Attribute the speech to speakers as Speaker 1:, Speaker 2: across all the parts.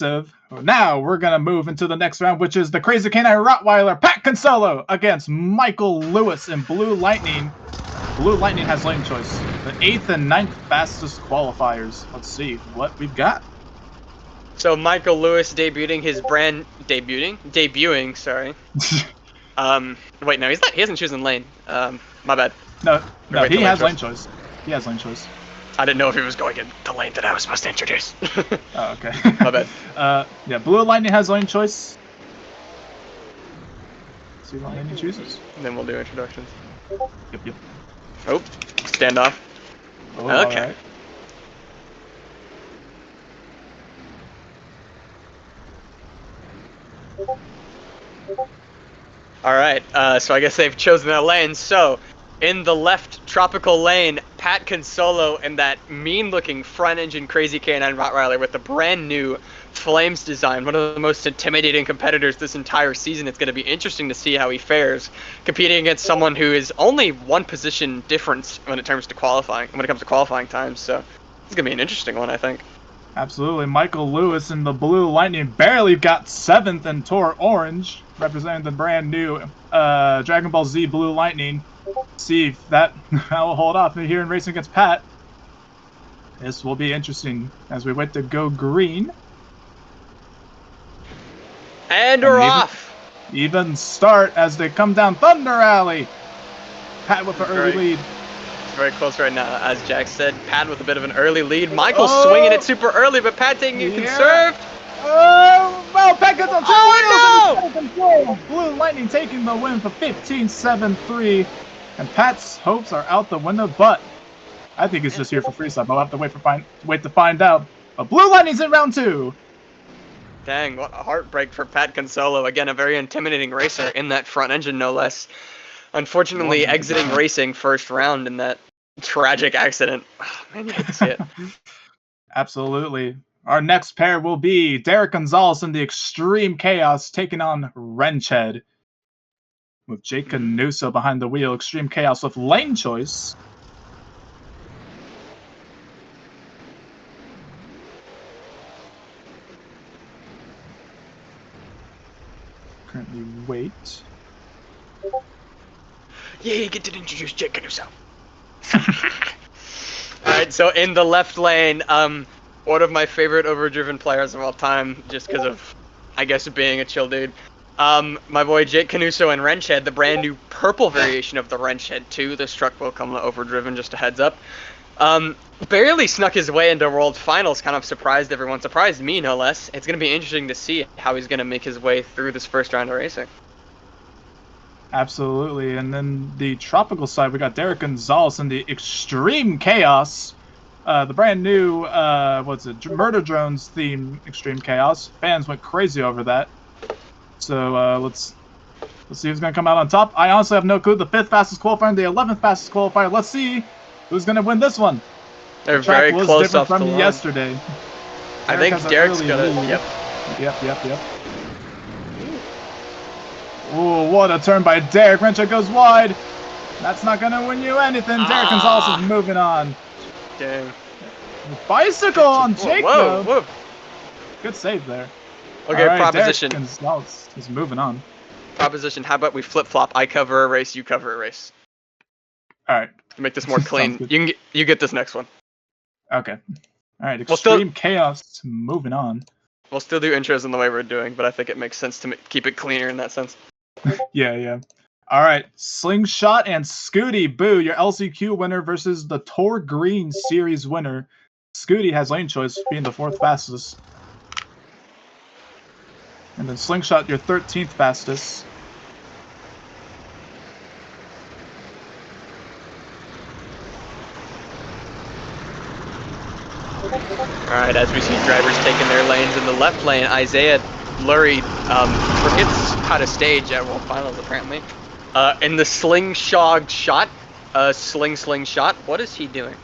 Speaker 1: Now we're going to move into the next round, which is the Crazy Canine Rottweiler Pat Consolo against Michael Lewis in Blue Lightning. Blue Lightning has lane choice. The 8th and 9th fastest qualifiers. Let's see what we've got.
Speaker 2: So Michael Lewis debuting, sorry. Wait, no, he's not. He hasn't chosen lane. My bad.
Speaker 1: No, he has lane choice. He has lane choice.
Speaker 2: I didn't know if he was going in the lane that I was supposed to introduce.
Speaker 1: Oh, okay.
Speaker 2: My bad.
Speaker 1: Yeah, Blue Lightning has lane choice. Let's see what lane he chooses.
Speaker 2: And then we'll do introductions.
Speaker 1: Yep.
Speaker 2: Oh, standoff.
Speaker 1: Oh,
Speaker 2: okay. All right. So I guess they've chosen their lane. So in the left tropical lane, Pat Consolo and that mean-looking front-engine Crazy Canine Rottweiler with the brand new Flames design, one of the most intimidating competitors this entire season. It's going to be interesting to see how he fares, competing against someone who is only one position difference when it comes to qualifying time. So it's going to be an interesting one, I think.
Speaker 1: Absolutely. Michael Lewis in the Blue Lightning barely got 7th in Tour Orange, representing the brand new Dragon Ball Z Blue Lightning. See if that will hold off here in racing against Pat. This will be interesting as we wait to go green.
Speaker 2: And we're off.
Speaker 1: Even start as they come down Thunder Alley. Pat with an early lead.
Speaker 2: It's very close right now, as Jack said. Pat with a bit of an early lead. Michael swinging it super early, but Pat taking it conserved.
Speaker 1: Oh, well, Pat gets on 2
Speaker 2: wheels.
Speaker 1: No! Blue Lightning taking the win for 15-7-3. And Pat's hopes are out the window, but I think he's just here for freestyle. I'll have to wait to find out. But Blue Lightning's in round 2.
Speaker 2: Dang, what a heartbreak for Pat Consolo. Again, a very intimidating racer in that front engine, no less. Unfortunately, exiting racing first round in that tragic accident. Oh, man, you hate to see it.
Speaker 1: Absolutely. Our next pair will be Derek Gonzalez in the Extreme Chaos taking on Wrenchhead. With Jake Canuso behind the wheel. Extreme Chaos with lane choice. Currently wait.
Speaker 2: Yeah, you get to introduce Jake Canuso. Alright, so in the left lane, one of my favorite overdriven players of all time, just because of, I guess, being a chill dude. My boy Jake Canuso and Wrenchhead, the brand new purple variation of the Wrenchhead 2. This truck will come overdriven, just a heads up. Barely snuck his way into World Finals, kind of surprised everyone. Surprised me, no less. It's going to be interesting to see how he's going to make his way through this first round of racing.
Speaker 1: Absolutely. And then the tropical side, we got Derek Gonzalez in the Extreme Chaos. The brand new, Murder Drones theme Extreme Chaos. Fans went crazy over that. So let's see who's going to come out on top. I honestly have no clue. The 5th fastest qualifier and the 11th fastest qualifier. Let's see who's going to win this one.
Speaker 2: They're very close off the line.
Speaker 1: Yesterday.
Speaker 2: I think Derek's got it.
Speaker 1: Yep. Ooh, what a turn by Derek. Wrenchhead goes wide. That's not going to win you anything. Derek Gonzalez is moving on.
Speaker 2: Dang.
Speaker 1: Bicycle on Jake, though.
Speaker 2: Whoa.
Speaker 1: Good save there.
Speaker 2: Okay, right, proposition.
Speaker 1: Derek Gonzalez is moving on.
Speaker 2: Proposition, how about we flip-flop? I cover a race, you cover a race.
Speaker 1: All right.
Speaker 2: To make this more clean, you get this next one.
Speaker 1: Okay. All right, Extreme Chaos moving on.
Speaker 2: We'll still do intros in the way we're doing, but I think it makes sense to keep it cleaner in that sense.
Speaker 1: Yeah. All right, Slingshot and Scooty, Boo, your LCQ winner versus the Tour Green Series winner. Scooty has lane choice, being the 4th fastest. And then Slingshot, your 13th fastest.
Speaker 2: Alright, as we see drivers taking their lanes in the left lane, Isaiah Lurie forgets how to stage at World Finals, apparently. In the slingshot shot, slingshot, what is he doing?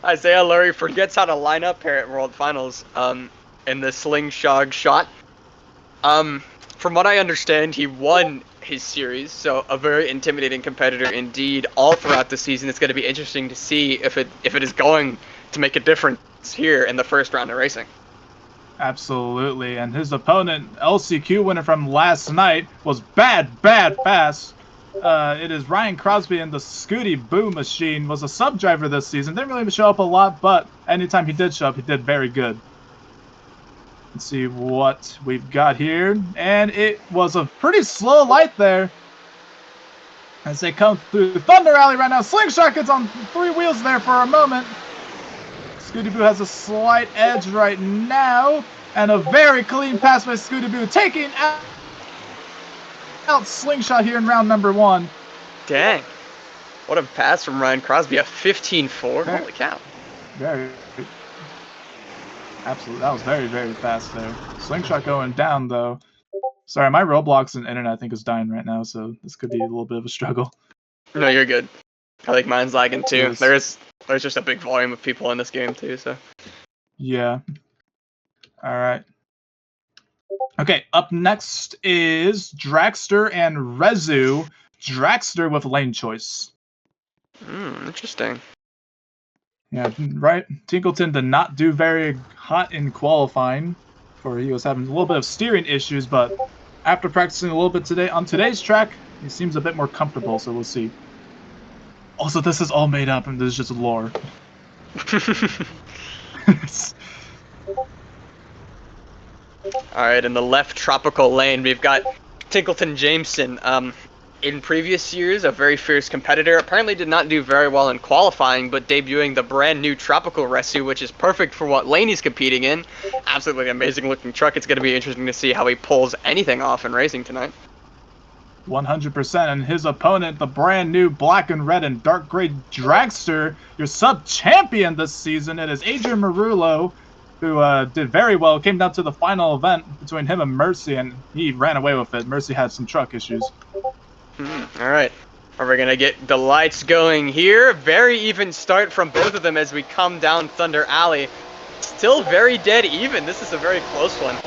Speaker 2: Isaiah Lurie forgets how to line up here at World Finals in the slingshot shot. From what I understand, he won his series, so a very intimidating competitor indeed all throughout the season. It's going to be interesting to see if it is going to make a difference here in the first round of racing.
Speaker 1: Absolutely, and his opponent, LCQ winner from last night, was bad fast. It is Ryan Crosby, and the Scooty Boo Machine was a sub driver this season. Didn't really show up a lot, but anytime he did show up, he did very good. Let's see what we've got here, and it was a pretty slow light there as they come through Thunder Alley right now. Slingshot gets on 3 wheels there for a moment. Scooty Boo has a slight edge right now, and a very clean pass by Scooty Boo, taking out Slingshot here in round number 1.
Speaker 2: Dang. What a pass from Ryan Crosby, a 15-4. Holy cow.
Speaker 1: Very. Absolutely. That was very, very fast there. Slingshot going down, though. Sorry, my Roblox and internet, I think, is dying right now, so this could be a little bit of a struggle.
Speaker 2: No, you're good. I think mine's lagging, too. There's just a big volume of people in this game, too, so.
Speaker 1: Yeah. All right. Okay, up next is Dragster and Rezu. Dragster with lane choice.
Speaker 2: Interesting.
Speaker 1: Yeah, right. Tinkleton did not do very hot in qualifying, for he was having a little bit of steering issues, but after practicing a little bit today on today's track, he seems a bit more comfortable, so we'll see. Also, this is all made up, and this is just lore.
Speaker 2: Alright, in the left tropical lane, we've got Tinkleton Jameson. In previous years, a very fierce competitor. Apparently did not do very well in qualifying, but debuting the brand new Tropical Resu, which is perfect for what lane he's competing in. Absolutely amazing looking truck. It's going to be interesting to see how he pulls anything off in racing tonight.
Speaker 1: 100%, and his opponent, the brand new black and red and dark gray Dragster, your sub-champion this season. It is Adrian Marullo, who did very well. Came down to the final event between him and Mercy, and he ran away with it. Mercy had some truck issues.
Speaker 2: Alright, are we going to get the lights going here? Very even start from both of them as we come down Thunder Alley. Still very dead even. This is a very close one.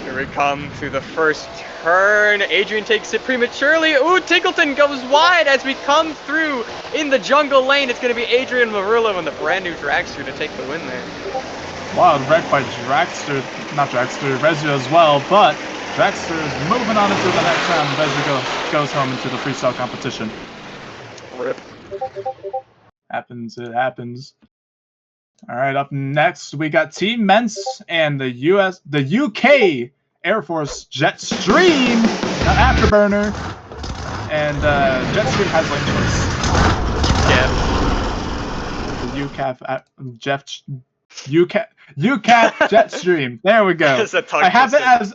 Speaker 2: Here we come through the first turn. Adrian takes it prematurely. Ooh, Tinkleton goes wide as we come through in the jungle lane. It's going to be Adrian Marullo and the brand new Dragster to take the win there.
Speaker 1: Wild wreck by Dragster, not Dragster, Rezu as well, but Dragster is moving on into the next round. Rezu goes home into the freestyle competition.
Speaker 2: Rip.
Speaker 1: Happens, it happens. All right, up next we got Team Mence and the UK Air Force Jetstream, Afterburner, and Jetstream has lane choice.
Speaker 2: Yeah.
Speaker 1: The UCAF Jetstream. There we go. I have it as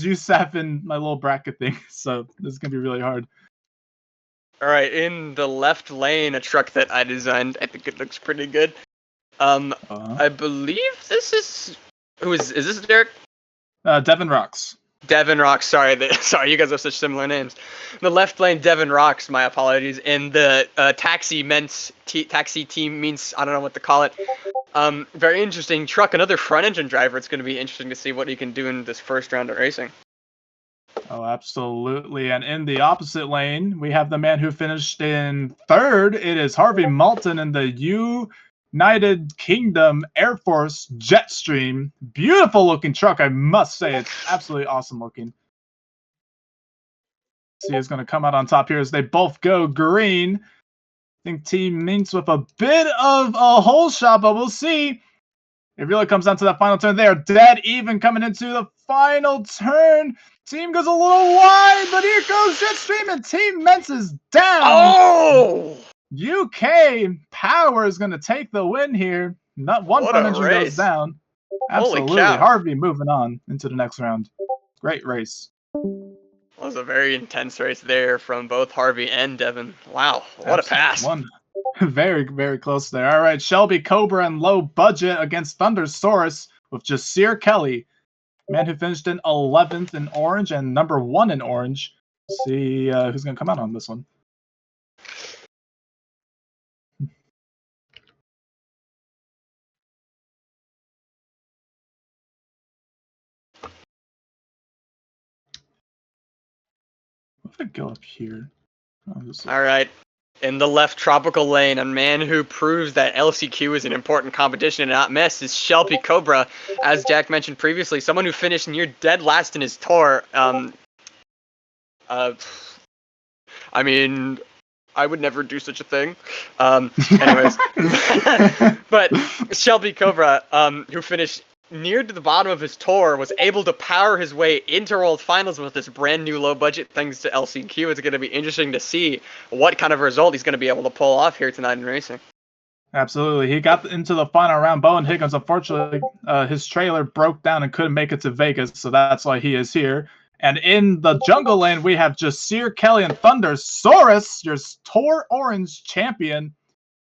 Speaker 1: USAF in my little bracket thing, so this is gonna be really hard.
Speaker 2: All right, in the left lane, a truck that I designed. I think it looks pretty good. I believe this is is this Derek?
Speaker 1: Devin Rocks.
Speaker 2: Devin Rocks. Sorry, you guys have such similar names. The left lane, Devin Rocks. My apologies. And the taxi team means I don't know what to call it. Very interesting truck. Another front engine driver. It's going to be interesting to see what he can do in this first round of racing.
Speaker 1: Oh, absolutely. And in the opposite lane, we have the man who finished in 3rd. It is Harvey Malton in the United Kingdom Air Force Jetstream. Beautiful looking truck, I must say. It's absolutely awesome looking. See who's going to come out on top here as they both go green. I think Team Minx with a bit of a hole shot, but we'll see. It really comes down to that final turn. They are dead even coming into the final turn. Team goes a little wide, but here goes Jetstream, and Team Mence is down.
Speaker 2: Oh!
Speaker 1: UK Power is going to take the win here. Not one front engine goes down. Absolutely. Harvey moving on into the next round. Great race.
Speaker 2: That was a very intense race there from both Harvey and Devin. Wow, what a pass.
Speaker 1: Very, very close there. All right, Shelby Cobra and Low Budget against Thundersaurus with Jasir Kelly. Man who finished in 11th in orange and number 1 in orange. Let's see who's going to come out on this one. If I go up here.
Speaker 2: All right. In the left tropical lane, a man who proves that LCQ is an important competition and not miss is Shelby Cobra. As Jack mentioned previously, someone who finished near dead last in his tour. I mean, I would never do such a thing. Anyways. But Shelby Cobra, who finished near to the bottom of his tour, was able to power his way into World Finals with this brand new low budget thanks to LCQ. It's going to be interesting to see what kind of result he's going to be able to pull off here tonight in racing.
Speaker 1: Absolutely. He got into the final round. Bowen Higgins, unfortunately, his trailer broke down and couldn't make it to Vegas, so that's why he is here. And in the jungle lane, we have Jasir Kelly and Thundersaurus, your Tour Orange champion.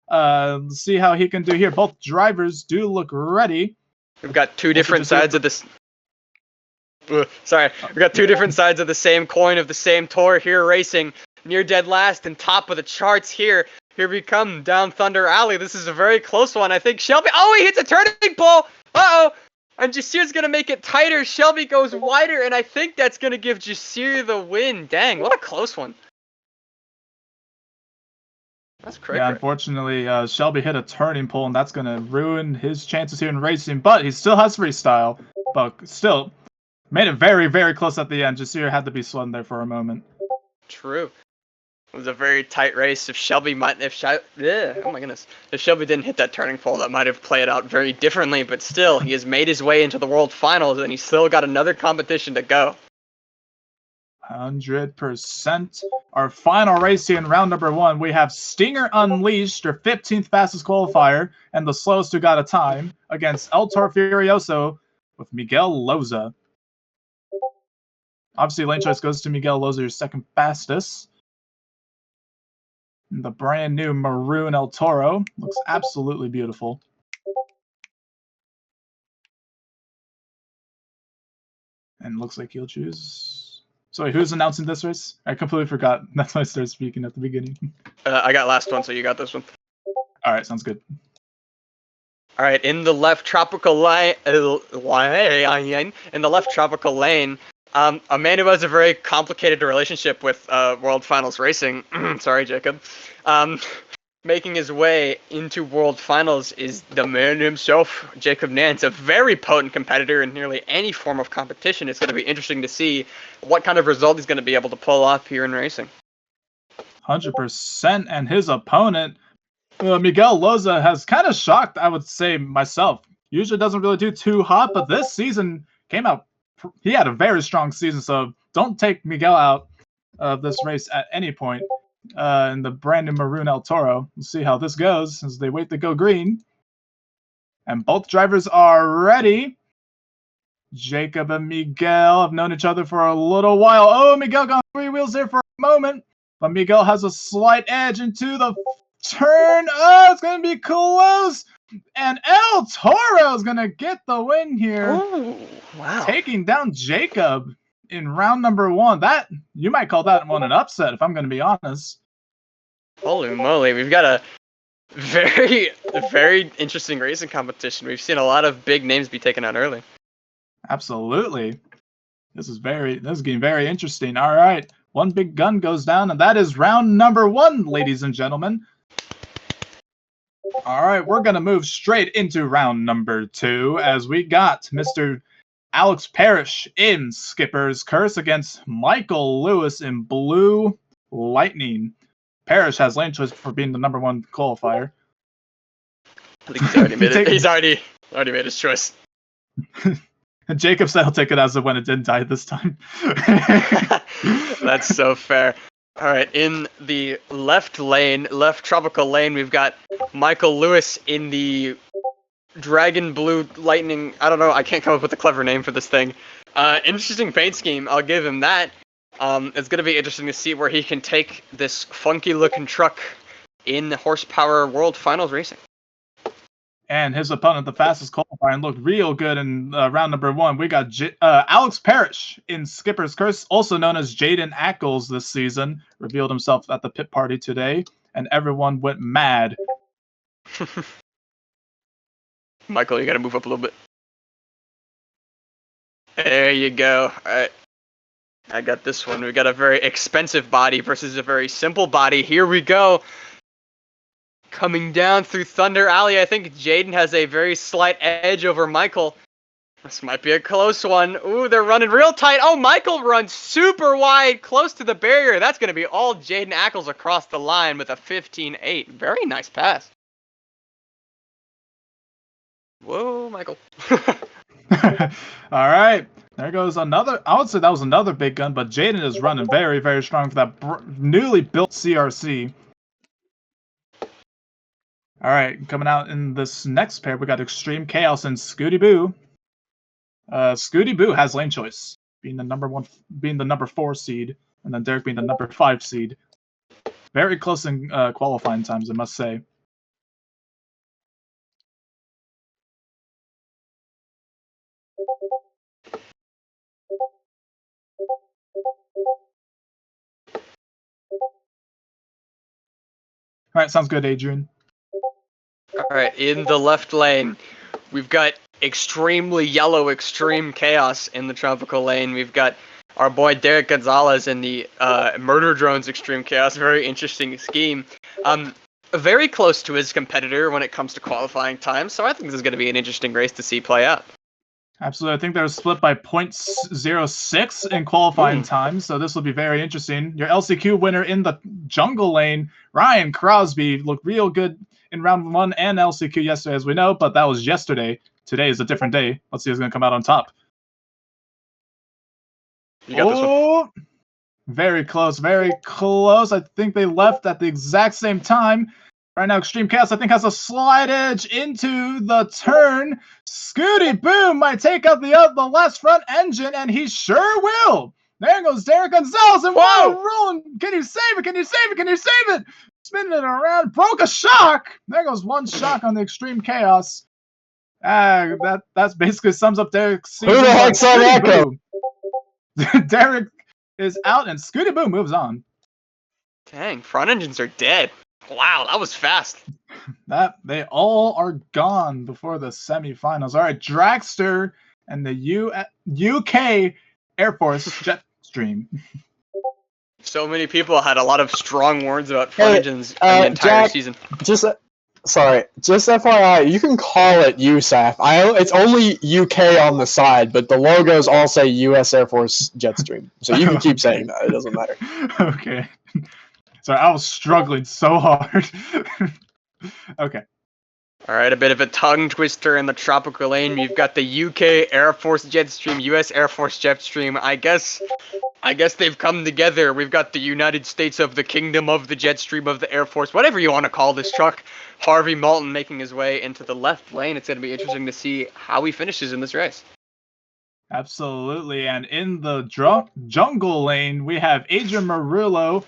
Speaker 1: Let's see how he can do here. Both drivers do look ready.
Speaker 2: We've got two different sides of this. Sorry, we've got two different sides of the same coin of the same tour here racing. Near dead last and top of the charts here. Here we come down Thunder Alley. This is a very close one. I think Shelby. Oh, he hits a turning pole. Uh-oh. And Jasir's going to make it tighter. Shelby goes wider, and I think that's going to give Jasir the win. Dang, what a close one. That's crazy.
Speaker 1: Yeah, unfortunately, Shelby hit a turning pole, and that's going to ruin his chances here in racing. But he still has freestyle. But still, made it very, very close at the end. Jasir had to be sweating there for a moment.
Speaker 2: True. It was a very tight race. If Shelby if Shelby didn't hit that turning pole, that might have played out very differently. But still, he has made his way into the World Finals, and he's still got another competition to go.
Speaker 1: 100%. Our final race here in round number 1, we have Stinger Unleashed, your 15th fastest qualifier, and the slowest who got a time, against El Toro Furioso with Miguel Loza. Obviously, lane choice goes to Miguel Loza, your second fastest. The brand new maroon El Toro looks absolutely beautiful. And looks like he'll choose. Sorry, who's announcing this race? I completely forgot. That's why I started speaking at the beginning.
Speaker 2: I got last one, so you got this one.
Speaker 1: All right, sounds good.
Speaker 2: All right, in the left tropical lane, a man who has a very complicated relationship with World Finals racing. Sorry, Jacob. Making his way into World Finals is the man himself, Jacob Nance, a very potent competitor in nearly any form of competition. It's going to be interesting to see what kind of result he's going to be able to pull off here in racing.
Speaker 1: 100%, and his opponent, Miguel Loza, has kind of shocked, I would say, myself. Usually doesn't really do too hot, but this season came out. He had a very strong season, so don't take Miguel out of this race at any point. In the brand new maroon El Toro. We'll see how this goes as they wait to go green. And both drivers are ready. Jacob and Miguel have known each other for a little while. Oh, Miguel got 3 wheels there for a moment. But Miguel has a slight edge into the turn. Oh, it's going to be close. And El Toro is going to get the win here.
Speaker 2: Oh, wow.
Speaker 1: Taking down Jacob in round number 1. That, you might call that one an upset, if I'm going to be honest.
Speaker 2: Holy moly, we've got a very, very interesting racing competition. We've seen a lot of big names be taken out early.
Speaker 1: Absolutely. This is getting very interesting. All right, one big gun goes down, and that is round number 1, ladies and gentlemen. All right, we're going to move straight into round number 2 as we got Mr. Alex Parrish in Skipper's Curse against Michael Lewis in Blue Lightning. Parrish has lane choice for being the number 1 qualifier.
Speaker 2: I think he's already made it. He's already made his choice.
Speaker 1: Jacob said he'll take it as of when it didn't die this time.
Speaker 2: That's so fair. All right, in the left tropical lane, we've got Michael Lewis in the Dragon Blue Lightning. I don't know. I can't come up with a clever name for this thing. Interesting paint scheme. I'll give him that. It's going to be interesting to see where he can take this funky-looking truck in Horsepower World Finals racing.
Speaker 1: And his opponent, the fastest qualifying, looked real good in round number 1. We got Alex Parrish in Skipper's Curse, also known as Jaden Ackles this season, revealed himself at the pit party today, and everyone went mad.
Speaker 2: Michael, you got to move up a little bit. There you go. All right. I got this one. We got a very expensive body versus a very simple body. Here we go. Coming down through Thunder Alley, I think Jaden has a very slight edge over Michael. This might be a close one. Ooh, they're running real tight. Oh, Michael runs super wide, close to the barrier. That's going to be all Jaden Ackles across the line with a 15-8. Very nice pass. Whoa, Michael.
Speaker 1: All right. There goes another. I would say that was another big gun, but Jaden is running very, very strong for that newly built CRC. All right, coming out in this next pair, we got Extreme Chaos and Scooty Boo. Scooty Boo has lane choice, being the number 4 seed, and then Derek being the number 5 seed. Very close in qualifying times, I must say. All right, sounds good, Adrian.
Speaker 2: All right, in the left lane, we've got extremely yellow Extreme Chaos in the tropical lane. We've got our boy Derek Gonzalez in the Murder Drones Extreme Chaos. Very interesting scheme. Very close to his competitor when it comes to qualifying time, so I think this is going to be an interesting race to see play out.
Speaker 1: Absolutely. I think they're split by 0.06 in qualifying time, so this will be very interesting. Your LCQ winner in the jungle lane, Ryan Crosby, looked real good in round 1 and LCQ yesterday, as we know, but that was yesterday. Today is a different day. Let's see who's going to come out on top.
Speaker 2: You got this one.
Speaker 1: Very close, very close. I think they left at the exact same time. Right now, Extreme Chaos, I think, has a slight edge into the turn. Scooty Boom might take out the last front engine, and he sure will. There goes Derek Gonzalez, and wow, rolling. Can you save it? Can you save it? Can you save it? Spinning it around, broke a shock. There goes one shock on the Extreme Chaos. That's basically sums up Derek's season.
Speaker 3: Who the heck saw that go?
Speaker 1: Derek is out, and Scooty Boom moves on.
Speaker 2: Dang, front engines are dead. Wow, that was fast.
Speaker 1: They all are gone before the semifinals. All right, Dragster and the UK Air Force Jetstream.
Speaker 2: So many people had a lot of strong words about front engines in the entire
Speaker 3: Jack,
Speaker 2: season.
Speaker 3: Just FYI, you can call it USAF. It's only UK on the side, but the logos all say US Air Force Jetstream. So you can keep saying that. It doesn't matter.
Speaker 1: Okay. Sorry, I was struggling so hard. Okay.
Speaker 2: All right, a bit of a tongue twister in the tropical lane. You've got the UK Air Force Jetstream, US Air Force Jetstream. I guess they've come together. We've got the United States of the Kingdom of the Jetstream of the Air Force, whatever you want to call this truck. Harvey Malton making his way into the left lane. It's going to be interesting to see how he finishes in this race.
Speaker 1: Absolutely. And in the jungle lane, we have Adrian Murillo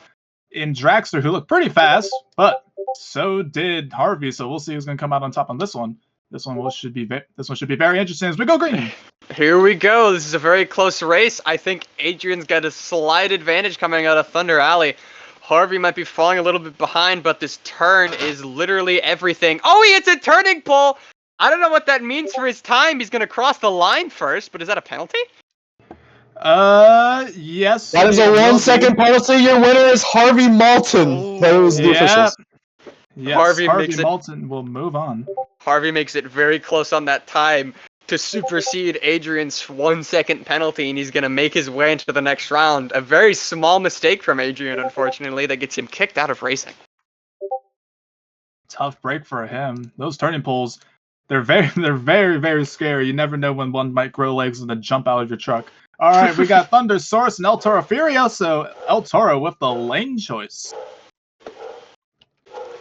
Speaker 1: in Dragster, who looked pretty fast, but so did Harvey. So we'll see who's going to come out on top on this one. This one should be very interesting as we go green.
Speaker 2: Here we go. This is a very close race. I think Adrian's got a slight advantage coming out of Thunder Alley. Harvey might be falling a little bit behind, but this turn is literally everything. Oh, he hits a turning pole. I don't know what that means for his time. He's going to cross the line first, but is that a penalty?
Speaker 1: Yes.
Speaker 3: That is a 1 second penalty. Your winner is Harvey Malton. That was the officials.
Speaker 1: Yes,
Speaker 2: Harvey
Speaker 1: Malton will move on.
Speaker 2: Harvey makes it very close on that time to supersede Adrian's 1 second penalty, and he's going to make his way into the next round. A very small mistake from Adrian, unfortunately, that gets him kicked out of racing.
Speaker 1: Tough break for him. Those turning poles, they're very, very scary. You never know when one might grow legs and then jump out of your truck. All right, we got Thunder Source and El Toro Furioso. El Toro with the lane choice.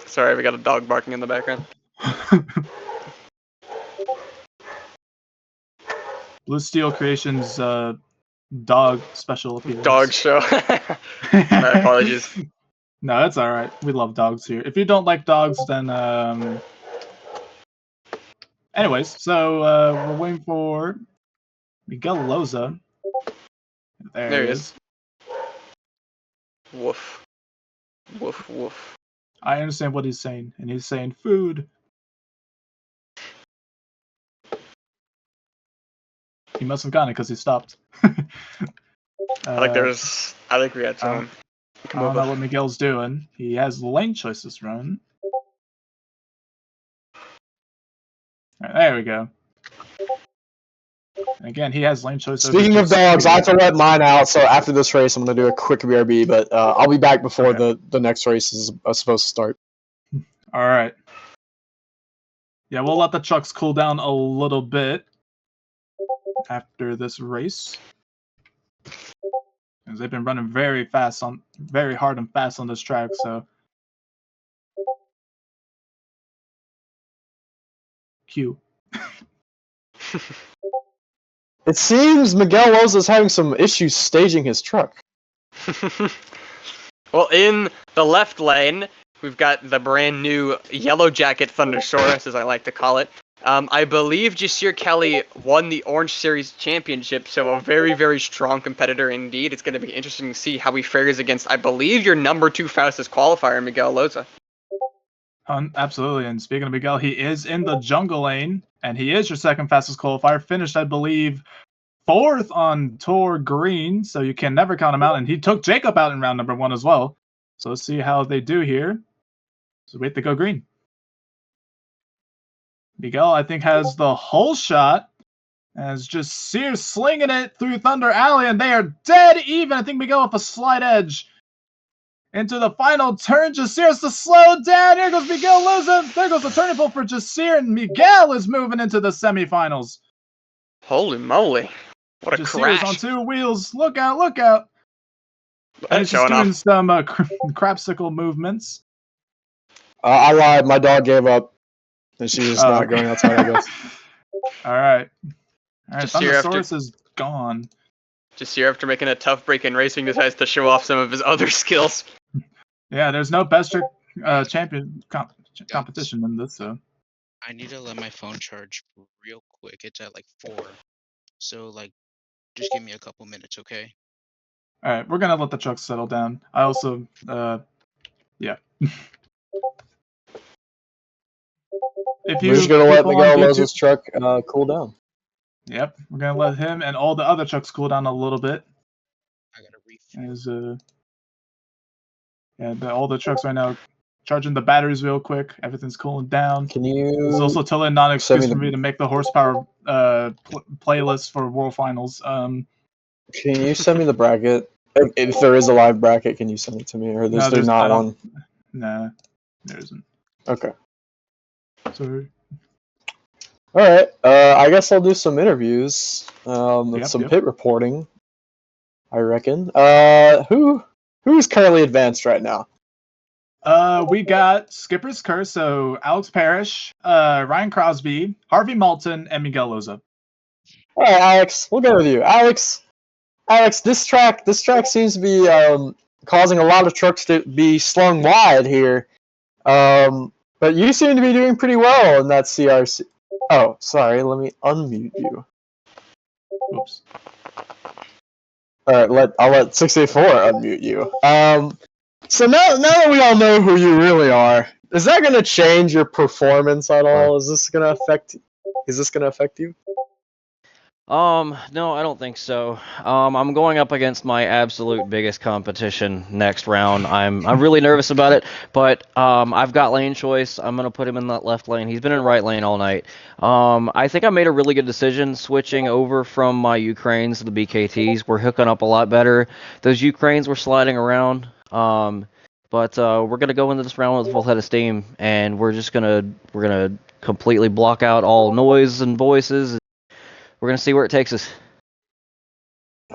Speaker 2: Sorry, we got a dog barking in the background.
Speaker 1: Blue Steel Creations dog special appearance.
Speaker 2: Dog show. My apologies.
Speaker 1: No, that's all right. We love dogs here. If you don't like dogs, then anyways, so we're waiting for Miguel Loza. There he is.
Speaker 2: Woof. Woof, woof.
Speaker 1: I understand what he's saying, and he's saying food. He must have gotten it because he stopped.
Speaker 2: I think we got time.
Speaker 1: I don't know what Miguel's doing. He has lane choices run. All right, there we go. Again, he has lane choice.
Speaker 3: Speaking of dogs, I have to let mine out. So after this race, I'm going to do a quick BRB, but I'll be back before the next race is supposed to start.
Speaker 1: All right. Yeah, we'll let the trucks cool down a little bit after this race, because they've been running very hard and fast on this track. So, Q.
Speaker 3: It seems Miguel Loza is having some issues staging his truck.
Speaker 2: Well, in the left lane, we've got the brand new Yellow Jacket Thundersaurus, as I like to call it. I believe Jasir Kelly won the Orange Series Championship, so a very, very strong competitor indeed. It's going to be interesting to see how he fares against, I believe, your number 2 fastest qualifier, Miguel Loza.
Speaker 1: Absolutely. And speaking of Miguel, he is in the jungle lane, and he is your second fastest qualifier. Finished, I believe, 4th on Tour Green, so you can never count him out. And he took Jacob out in round number 1 as well. So let's see how they do here. So wait to go green. Miguel, I think, has the whole shot. As just Sears slinging it through Thunder Alley, and they are dead even. I think Miguel with a slight edge into the final turn. Jasir's to slow down. Here goes Miguel losing. There goes the turning pole for Jasir, and Miguel is moving into the semifinals.
Speaker 2: Holy moly. What a
Speaker 1: Jasir's
Speaker 2: crash.
Speaker 1: on 2 wheels. Look out, look out. And he's just doing some crapsicle movements.
Speaker 3: I lied. My dog gave up. And she's just not going outside, I guess.
Speaker 1: All right. Thundersaurus is gone.
Speaker 2: Jasir, after making a tough break in racing, decides to show off some of his other skills.
Speaker 1: Yeah, there's no best champion competition in this, so.
Speaker 4: I need to let my phone charge real quick. It's at like 4. So, like, just give me a couple minutes, okay?
Speaker 1: All right, we're going to let the trucks settle down. I also, yeah.
Speaker 3: We're just going to let Miguel Loza's truck cool down.
Speaker 1: Yep, we're going to let him and all the other trucks cool down a little bit.
Speaker 4: I got to
Speaker 1: refuel. All the trucks right now charging the batteries real quick. Everything's cooling down.
Speaker 3: Can you...
Speaker 1: It's also totally not an excuse for me to make the horsepower playlist for World Finals.
Speaker 3: Can you send me the bracket? If there is a live bracket, can you send it to me? Or is there not one?
Speaker 1: Nah, there isn't.
Speaker 3: Okay.
Speaker 1: Sorry.
Speaker 3: All right. I guess I'll do some interviews. Some pit reporting. I reckon. Who's currently advanced right now?
Speaker 1: We got Skipper's Curse, so Alex Parrish, Ryan Crosby, Harvey Malton, and Miguel Loza.
Speaker 3: All right, Alex. We'll go with you, Alex, this track seems to be causing a lot of trucks to be slung wide here. But you seem to be doing pretty well in that CRC. Oh, sorry. Let me unmute you.
Speaker 1: Oops.
Speaker 3: All right. I'll let 684 unmute you. So now that we all know who you really are, is that going to change your performance at all? Is this going to affect you?
Speaker 5: No, I don't think so. I'm going up against my absolute biggest competition next round. I'm really nervous about it, but I've got lane choice. I'm gonna put him in that left lane. He's been in right lane all night. I think I made a really good decision switching over from my Ukraines to the BKTs. We're hooking up a lot better. Those Ukraines were sliding around. But we're gonna go into this round with a full head of steam, and we're gonna completely block out all noise and voices. We're going to see where it takes us.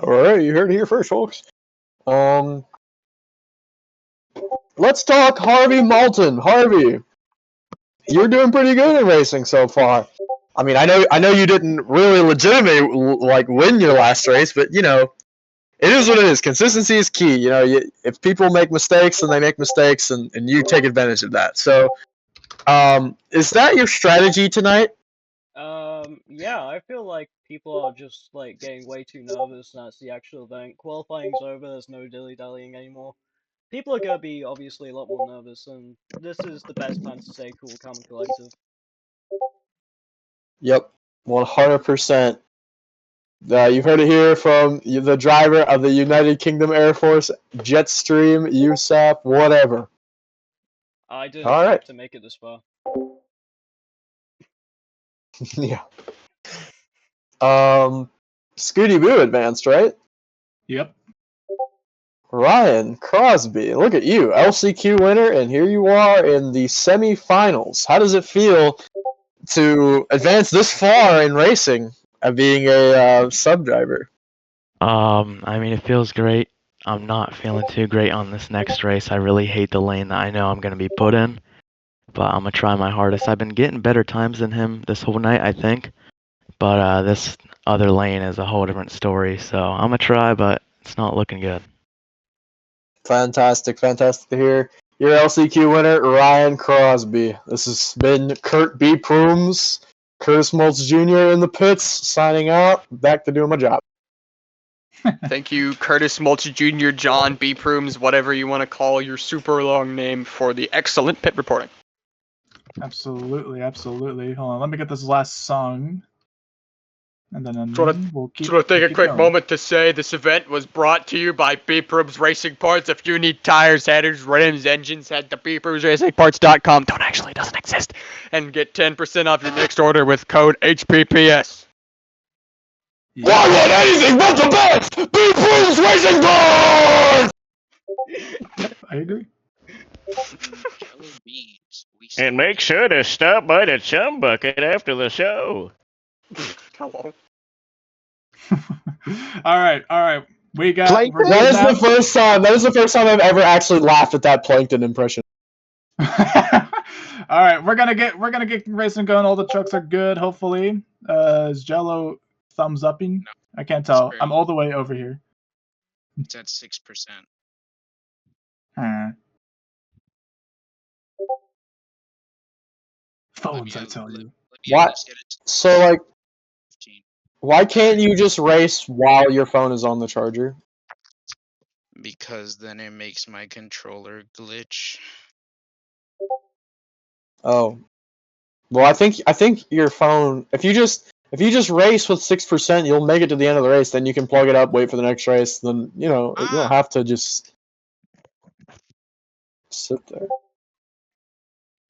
Speaker 3: All right, you heard it here first, folks. Let's talk Harvey Malton. Harvey, you're doing pretty good in racing so far. I mean, I know you didn't really legitimately win your last race, but it is what it is. Consistency is key. If people make mistakes, then they make mistakes, and you take advantage of that. So, is that your strategy tonight?
Speaker 6: Yeah, I feel like people are just getting way too nervous, and that's the actual event. Qualifying's over, there's no dilly-dallying anymore. People are gonna be obviously a lot more nervous, and this is the best time to stay cool, calm, and collective.
Speaker 3: Yep, 100%. You've heard it here from the driver of the United Kingdom Air Force, Jetstream, USAP, whatever.
Speaker 6: I didn't
Speaker 3: All right.
Speaker 6: expect to make it this far.
Speaker 3: Yeah. Scooty Boo advanced, right?
Speaker 1: Yep.
Speaker 3: Ryan Crosby, look at you, LCQ winner, and here you are in the semifinals. How does it feel to advance this far in racing, being a sub driver?
Speaker 7: I mean, it feels great. I'm not feeling too great on this next race. I really hate the lane that I know I'm going to be put in, but I'm going to try my hardest. I've been getting better times than him this whole night, I think, but this other lane is a whole different story, so I'm going to try, but it's not looking good.
Speaker 3: Fantastic to hear. Your LCQ winner, Ryan Crosby. This has been Kurt B. Prooms, Curtis Moltz Jr. in the pits, signing out. Back to doing my job.
Speaker 2: Thank you, Curtis Mulch Jr., John B. Prooms, whatever you want to call your super long name, for the excellent pit reporting.
Speaker 1: Absolutely. Hold on, let me get this last song. And then we'll keep.
Speaker 2: Just want to take a
Speaker 1: keep
Speaker 2: quick
Speaker 1: going.
Speaker 2: moment to say this event was brought to you by B-Prooms Racing Parts. If you need tires, headers, rims, engines, head to bproomsracingparts.com. Don't actually, doesn't exist. And get 10% off your next order with code HPPS.
Speaker 3: Why want anything but the best? B. Prooms Racing Parts!
Speaker 1: I agree.
Speaker 4: Jello beans.
Speaker 5: And make sure to stop by the chum bucket after the show.
Speaker 2: Hello.
Speaker 1: All right. We're
Speaker 3: That
Speaker 1: good
Speaker 3: is
Speaker 1: now.
Speaker 3: the first time. That is the first time I've ever actually laughed at that Plankton impression.
Speaker 1: All right, we're gonna get racing going. All the trucks are good. Hopefully, is Jello thumbs upping?
Speaker 4: No,
Speaker 1: I can't tell.
Speaker 4: very-
Speaker 1: I'm all the way over here.
Speaker 4: It's at 6%.
Speaker 1: Phones, I tell you.
Speaker 4: Let me
Speaker 3: What?
Speaker 4: at least get it to
Speaker 3: So, like,
Speaker 4: 15.
Speaker 3: why can't you just race while your phone is on the charger?
Speaker 4: Because then it makes my controller glitch.
Speaker 3: Oh, well, I think your phone. If you just race with 6%, you'll make it to the end of the race. Then you can plug it up, wait for the next race. Then you don't have to just sit there.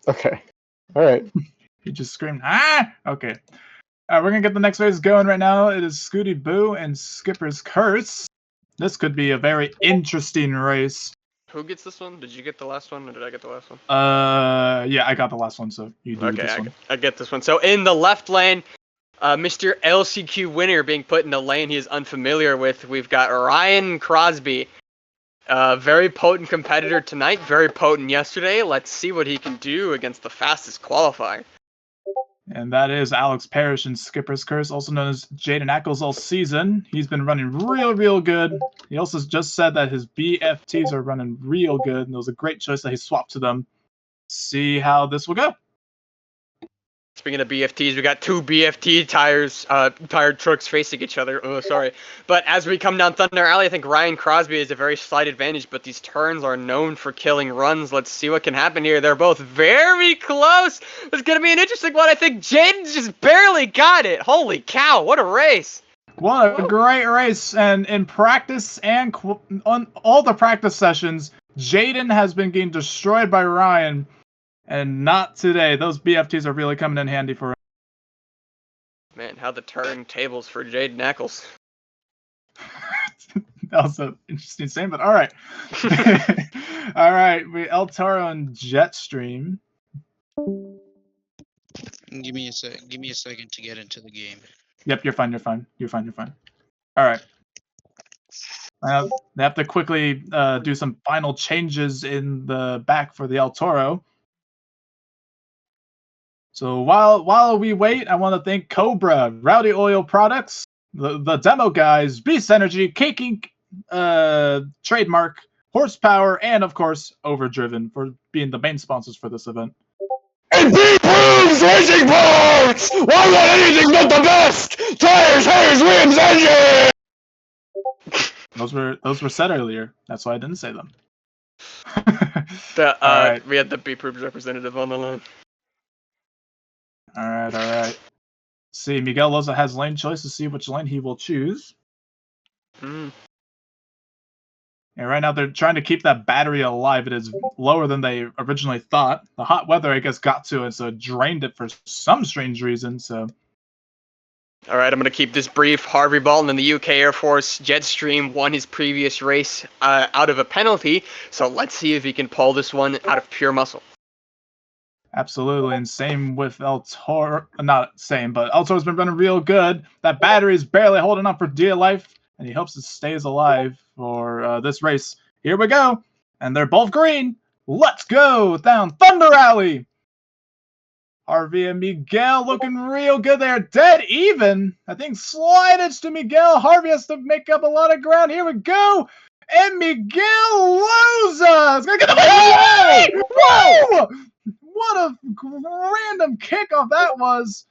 Speaker 3: Okay, all right.
Speaker 1: He just screamed, "Ah!" Okay. We're gonna get the next race going right now. It is Scooty Boo and Skipper's Curse. This could be a very interesting race.
Speaker 2: Who gets this one? Did you get the last one, or did I get the last one?
Speaker 1: Yeah, I got the last one, so you do this one.
Speaker 2: I get this one. So in the left lane, Mr. LCQ winner being put in a lane he is unfamiliar with. We've got Ryan Crosby. Very potent competitor tonight, very potent yesterday. Let's see what he can do against the fastest qualifier.
Speaker 1: And that is Alex Parrish in Skipper's Curse, also known as Jaden Ackles all season. He's been running real good. He also just said that his BFTs are running real good, and it was a great choice that he swapped to them. See how this will go.
Speaker 2: Speaking of BFTs, we got two BFT tired trucks facing each other. Oh, sorry. But as we come down Thunder Alley, I think Ryan Crosby has a very slight advantage, but these turns are known for killing runs. Let's see what can happen here. They're both very close. It's going to be an interesting one. I think Jaden just barely got it. Holy cow, what a race.
Speaker 1: What a great race. And in practice and on all the practice sessions, Jaden has been getting destroyed by Ryan. And not today. Those BFTs are really coming in handy for him.
Speaker 2: Man, how the turn tables for Jaden Ackles.
Speaker 1: That was an interesting statement. All right. All right. We El Toro and Jetstream.
Speaker 4: Give me a second to get into the game.
Speaker 1: Yep, you're fine. All right. They have to quickly do some final changes in the back for the El Toro. So while we wait, I want to thank Cobra, Rowdy Oil Products, the demo guys, Beast Energy, Cake Inc., Trademark, Horsepower, and of course Overdriven for being the main sponsors for this event.
Speaker 3: And B. Prooms Racing Parts! Why want anything but the best? Tires, hammers, rims, engine!
Speaker 1: Those were said earlier. That's why I didn't say them.
Speaker 2: We had the B-Prooms representative on the line.
Speaker 1: All right. See, Miguel Loza has lane choice to see which lane he will choose.
Speaker 2: Mm.
Speaker 1: And right now they're trying to keep that battery alive. It is lower than they originally thought. The hot weather, I guess, got to it, so it drained it for some strange reason. So,
Speaker 2: All right, I'm going to keep this brief. Harvey Bolton in the UK Air Force Jetstream won his previous race out of a penalty, so let's see if he can pull this one out of pure muscle.
Speaker 1: absolutely. And same with El Toro. Not same, but El Toro's been running real good. That battery is barely holding up for dear life, and he hopes it stays alive for this race. Here we go. And they're both green. Let's go down Thunder Alley. Harvey and Miguel looking real good there. Dead even. I think slight edge to Miguel. Harvey has to make up a lot of ground. Here we go. And Miguel Loza is going to get the lead. Whoa! What a random kickoff that was.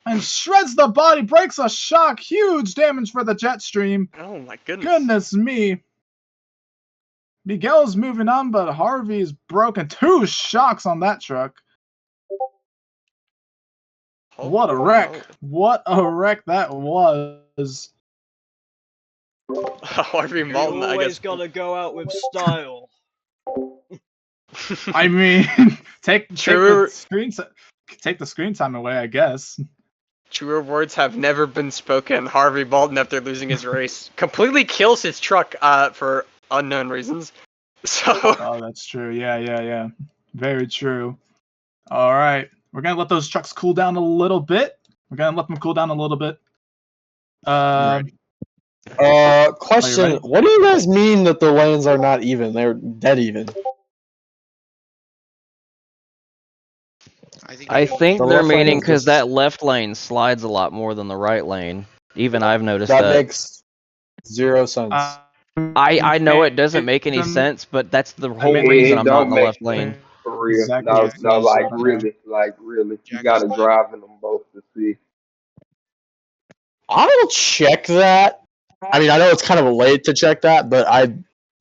Speaker 1: And shreds the body, breaks a shock. Huge damage for the Jetstream.
Speaker 2: Oh my goodness.
Speaker 1: Goodness me. Miguel's moving on, but Harvey's broken. 2 shocks on that truck. What a wreck. What a wreck that was.
Speaker 2: Harvey
Speaker 6: You
Speaker 2: Bolton, I
Speaker 6: always
Speaker 2: guess.
Speaker 6: gotta go out with style.
Speaker 1: I mean, take
Speaker 2: True.
Speaker 1: the screen time away, I guess.
Speaker 2: Truer words have never been spoken. Harvey Bolton, after losing his race, completely kills his truck for unknown reasons. So,
Speaker 1: Oh, that's true. Yeah. Very true. All right. We're going to let those trucks cool down a little bit.
Speaker 3: Question:
Speaker 1: ready?
Speaker 3: what do you guys mean that the lanes are not even? They're dead even.
Speaker 5: I think
Speaker 3: The
Speaker 5: they're
Speaker 3: left lane
Speaker 5: meaning
Speaker 3: is
Speaker 5: because
Speaker 3: just-
Speaker 5: that left lane slides a lot more than the right lane. Even I've noticed
Speaker 3: That
Speaker 5: that.
Speaker 3: makes 0 sense.
Speaker 5: I know it doesn't make any sense, but that's the whole
Speaker 1: mean,
Speaker 5: reason
Speaker 8: it
Speaker 5: I'm not in
Speaker 8: don't
Speaker 5: the
Speaker 8: make
Speaker 5: left lane.
Speaker 8: sense for real.
Speaker 1: Exactly.
Speaker 8: No,
Speaker 1: That's
Speaker 8: no,
Speaker 1: also
Speaker 8: like
Speaker 1: what I'm hearing.
Speaker 8: really. You
Speaker 4: Jack
Speaker 8: gotta
Speaker 4: is
Speaker 8: drive in them both to see.
Speaker 3: I'll check that. I mean, I know it's kind of late to check that, but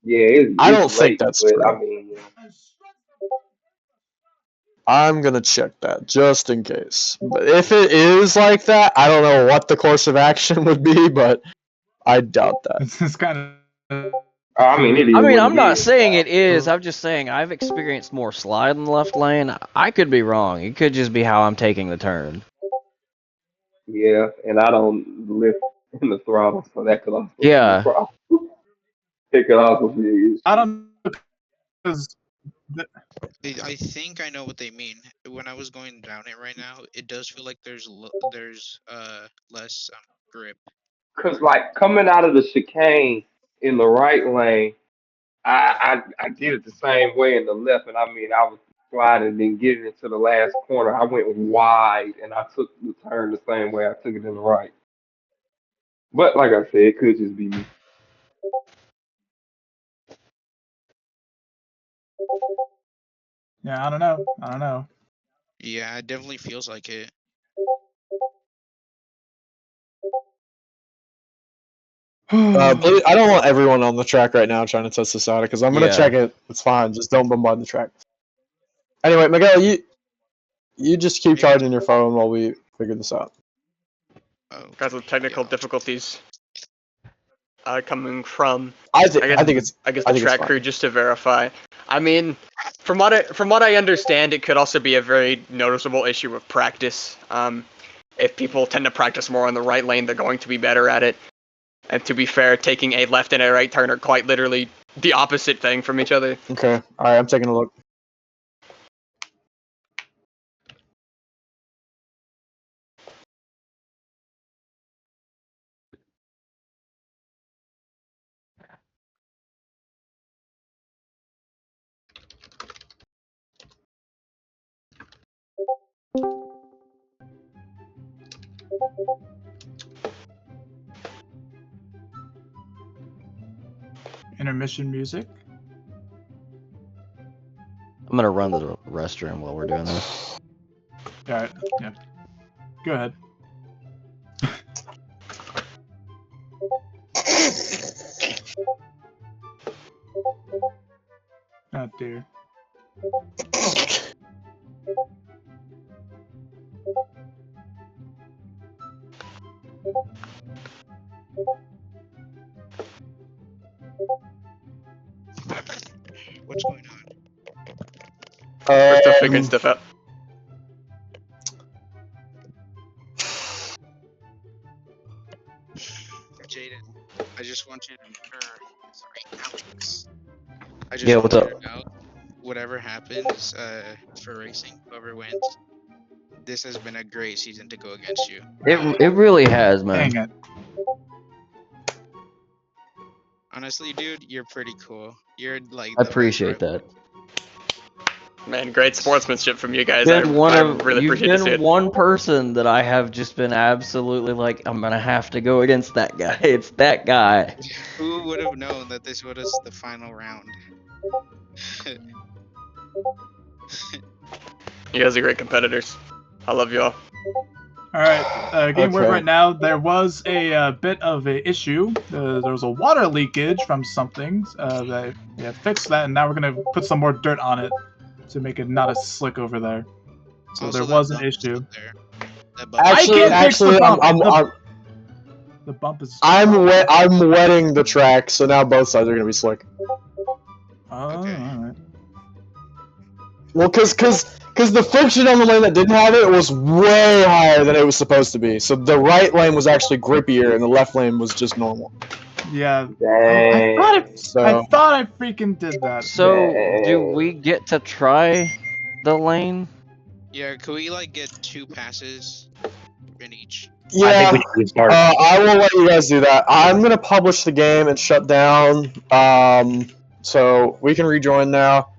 Speaker 8: Yeah, it's
Speaker 3: I don't think
Speaker 8: late,
Speaker 3: that's
Speaker 8: but
Speaker 3: true.
Speaker 8: I mean,
Speaker 3: I'm gonna check that just in case. But if it is like that, I don't know what the course of action would be, but I doubt that.
Speaker 1: It's kind of.
Speaker 8: I mean, it is
Speaker 5: I mean,
Speaker 8: what
Speaker 5: I'm
Speaker 8: it
Speaker 5: not
Speaker 8: is
Speaker 5: saying
Speaker 8: now.
Speaker 5: it is. I'm just saying I've experienced more slide in the left lane. I could be wrong. It could just be how I'm taking the turn.
Speaker 8: Yeah, and I don't lift in the throttle, so that could also be a
Speaker 5: Yeah.
Speaker 8: problem. It could also be an
Speaker 1: I
Speaker 8: issue.
Speaker 1: don't know. Because
Speaker 4: I think I know what they mean. When I was going down it right now, it does feel like there's less grip.
Speaker 8: Cause like coming out of the chicane in the right lane, I did it the same way in the left, and I mean I was sliding and then getting into the last corner. I went wide and I took the turn the same way I took it in the right. But like I said, it could just be me.
Speaker 1: yeah, I don't know.
Speaker 4: Yeah, it definitely feels like it.
Speaker 3: Please, I don't want everyone on the track right now trying to test this out because I'm gonna
Speaker 5: Yeah.
Speaker 3: check it. It's fine. Just don't bombard the track. Anyway, Miguel, you just keep charging your phone while we figure this out.
Speaker 4: Oh,
Speaker 2: because of technical
Speaker 4: yeah.
Speaker 2: difficulties coming from,
Speaker 3: I
Speaker 2: I
Speaker 3: think it's
Speaker 2: the track
Speaker 3: fine.
Speaker 2: crew, just to verify. I mean, from what I understand, it could also be a very noticeable issue of practice. If people tend to practice more on the right lane, they're going to be better at it. And to be fair, taking a left and a right turn are quite literally the opposite thing from each other.
Speaker 3: Okay. All right. I'm taking a look.
Speaker 1: Intermission music.
Speaker 5: I'm gonna run to the restroom while we're doing this.
Speaker 1: All right. Yeah. Go ahead. Oh dear.
Speaker 4: What's going on?
Speaker 2: We're still figuring stuff out.
Speaker 4: Jaden, I just want you to, sorry, Alex. I just
Speaker 5: Yeah,
Speaker 4: want
Speaker 5: what's
Speaker 4: you
Speaker 5: up?
Speaker 4: to know, whatever happens, for racing, whoever wins, this has been a great season to go against you.
Speaker 5: It really has, man.
Speaker 1: Dang it.
Speaker 4: Honestly, dude, you're pretty cool. You're like
Speaker 5: I
Speaker 4: the best
Speaker 5: appreciate
Speaker 4: rival.
Speaker 5: that.
Speaker 2: Man, great sportsmanship from you guys.
Speaker 5: Been one
Speaker 2: I
Speaker 5: of
Speaker 2: really
Speaker 5: you've
Speaker 2: appreciate to see
Speaker 5: been
Speaker 2: it.
Speaker 5: one person that I have just been absolutely like, I'm gonna have to go against that guy. It's that guy.
Speaker 4: Who would have known that this was the final round?
Speaker 2: You guys are great competitors. I love you all.
Speaker 1: Alright, game word
Speaker 3: Okay.
Speaker 1: right now. There was a bit of a issue. There was a water leakage from something. We have fixed that, and now we're gonna put some more dirt on it to make it not as slick over there. So
Speaker 4: Also,
Speaker 1: there
Speaker 4: that
Speaker 1: was an
Speaker 4: bump is
Speaker 1: issue.
Speaker 4: up there. That bump
Speaker 3: Actually,
Speaker 1: I can't fix the bump.
Speaker 3: I'm
Speaker 1: The bump is.
Speaker 3: I'm wetting the track, so now both sides are gonna be slick.
Speaker 1: Oh,
Speaker 4: Okay.
Speaker 1: alright.
Speaker 3: Well, cause the friction on the lane that didn't have it was way higher than it was supposed to be. So the right lane was actually grippier, and the left lane was just normal.
Speaker 1: Yeah.
Speaker 8: Dang.
Speaker 1: I
Speaker 3: So
Speaker 1: thought I freaking did that.
Speaker 5: So, do
Speaker 8: Dang.
Speaker 5: we get to try the lane?
Speaker 4: Yeah, could we like get 2 passes in each?
Speaker 9: I think
Speaker 3: yeah,
Speaker 9: we need to restart.
Speaker 3: I will let you guys do that. I'm gonna publish the game and shut down. So we can rejoin now.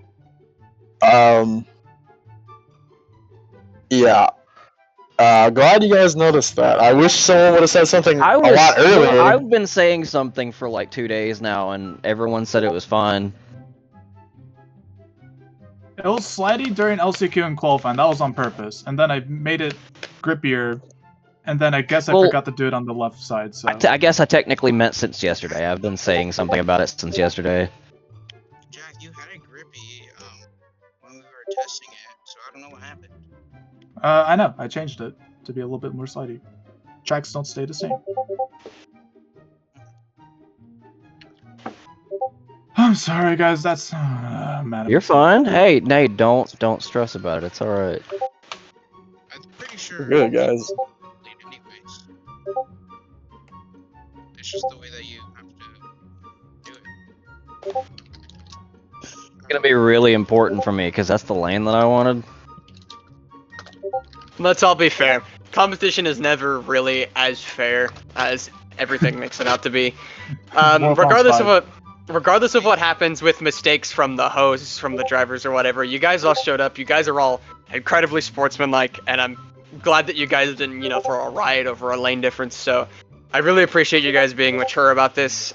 Speaker 3: Yeah. Glad you guys noticed that. I wish someone would have said something
Speaker 5: I
Speaker 3: a
Speaker 5: was.
Speaker 3: lot earlier.
Speaker 5: Well, I've been saying something for like 2 days now, and everyone said it was fine.
Speaker 1: It was slidey during LCQ and qualifying. That was on purpose. And then I made it grippier. And then I guess I
Speaker 5: Well,
Speaker 1: forgot to do it on the left side. So
Speaker 5: I guess I technically meant since yesterday. I've been saying something about it since yesterday.
Speaker 4: Jack, you had it grippy when we were testing it, so I don't know what happened.
Speaker 1: I know. I changed it to be a little bit more slidey. Tracks don't stay the same. I'm sorry, guys. That's mad.
Speaker 5: You're fine. Hey, Nate, don't stress about it. It's all right.
Speaker 4: I'm pretty sure.
Speaker 3: We're good, guys.
Speaker 4: Anyways, it's just the way that you have to do it.
Speaker 5: It's gonna be really important for me because that's the lane that I wanted.
Speaker 2: Let's all be fair. Competition is never really as fair as everything makes it out to be.
Speaker 1: More fun
Speaker 2: Regardless of what happens with mistakes from the hosts, from the drivers, or whatever, you guys all showed up. You guys are all incredibly sportsmanlike, and I'm glad that you guys didn't, throw a riot over a lane difference. So, I really appreciate you guys being mature about this.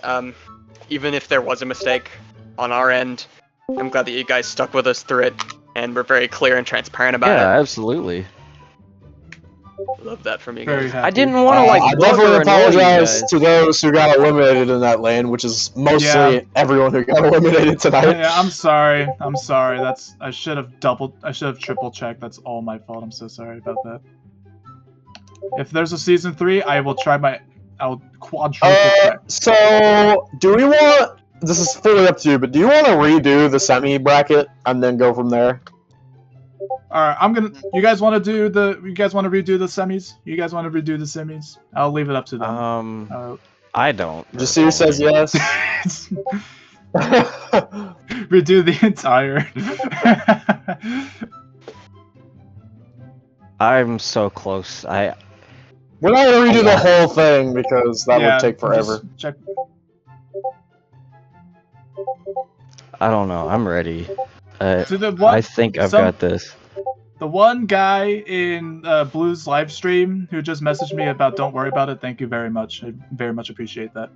Speaker 2: Even if there was a mistake on our end, I'm glad that you guys stuck with us through it, and we're very clear and transparent about
Speaker 5: Yeah,
Speaker 2: it.
Speaker 5: absolutely.
Speaker 2: Love that from you
Speaker 1: Very
Speaker 2: guys.
Speaker 1: happy.
Speaker 5: I didn't want to
Speaker 3: I
Speaker 5: like bug
Speaker 3: definitely
Speaker 5: or annoy you
Speaker 3: apologize
Speaker 5: guys.
Speaker 3: to those who got eliminated in that lane, which is mostly
Speaker 1: Yeah.
Speaker 3: everyone who got eliminated tonight.
Speaker 1: Yeah, I'm sorry. I'm sorry. I should have triple checked. That's all my fault. I'm so sorry about that. If there's a season 3, I'll quadruple check.
Speaker 3: So, do we want... This is fully up to you, but do you want to redo the semi-bracket and then go from there?
Speaker 1: Alright, you guys want to redo the semis? You guys want to redo the semis? I'll leave it up to them.
Speaker 5: I don't.
Speaker 3: Jasir says yes.
Speaker 1: Redo the entire.
Speaker 5: I'm so close.
Speaker 3: We're not gonna redo the whole thing because that would take forever.
Speaker 1: just check.
Speaker 5: I don't know. I'm ready.
Speaker 1: To
Speaker 5: I think I've got this.
Speaker 1: The one guy in Blue's live stream who just messaged me about "Don't worry about it." Thank you very much. I very much appreciate that.